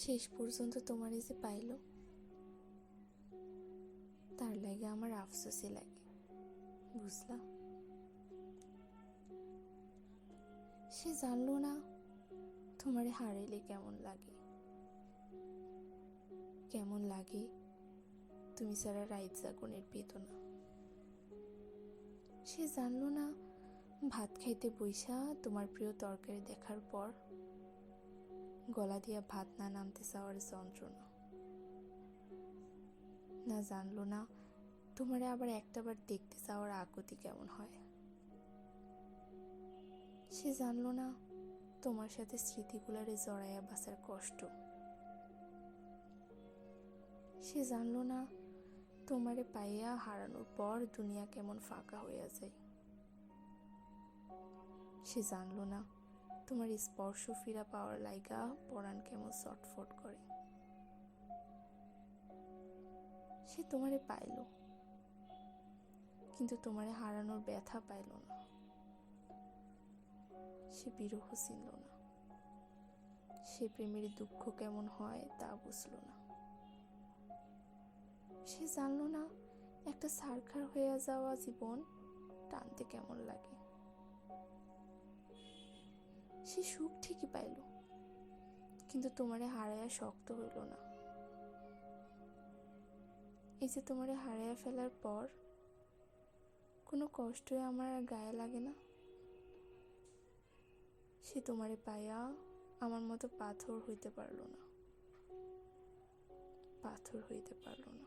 শেষ পর্যন্ত তোমারে যে পাইল, তার লাগে আমার আফসোসই লাগে, বুঝলা? সে জানলো না তোমারে হারাইলে কেমন লাগে, কেমন লাগে তুমি ছাড়া রাইত জাগনের বেদনা। সে জানলো না ভাত খাইতে বইসা তোমার প্রিয় তরকারি দেখার পর গলা দিয়া ভাত না নামতে চাওয়ার যন্ত্রণা। না জানলো না তোমারে আবার একটাবার দেখতে চাওয়ার আকুতি কেমন হয়। সে জানলো না তোমার সাথে স্মৃতিগুলারে জড়াইয়া বাঁচার কষ্ট। সে জানলো না তোমারে পাইয়া হারানোর পর দুনিয়া কেমন ফাঁকা হইয়া যায়। সে জানলো না তোমার স্পর্শ ফিরা পাওয়ার লাইগা পরাণ কেমন ছটফট করে। সে তোমারে পাইল, কিন্তু তোমারে হারানোর ব্যথা পাইল না। সে বিরহ চিনল না, সে প্রেমের দুঃখ কেমন হয় তা বুঝল না। সে জানলো না একটা ছারখার হয়ে যাওয়া জীবন টানতে কেমন লাগে। সে সুখ ঠিকই পাইল, কিন্তু তোমারে হারাইয়া শক্ত হইল না। এই যে তোমারে হারাইয়া ফেলার পর কোনো কষ্টই আমার আর গায়ে লাগে না। সে তোমারে পাইয়া আমার মতো পাথর হইতে পারল না, পাথর হইতে পারল না।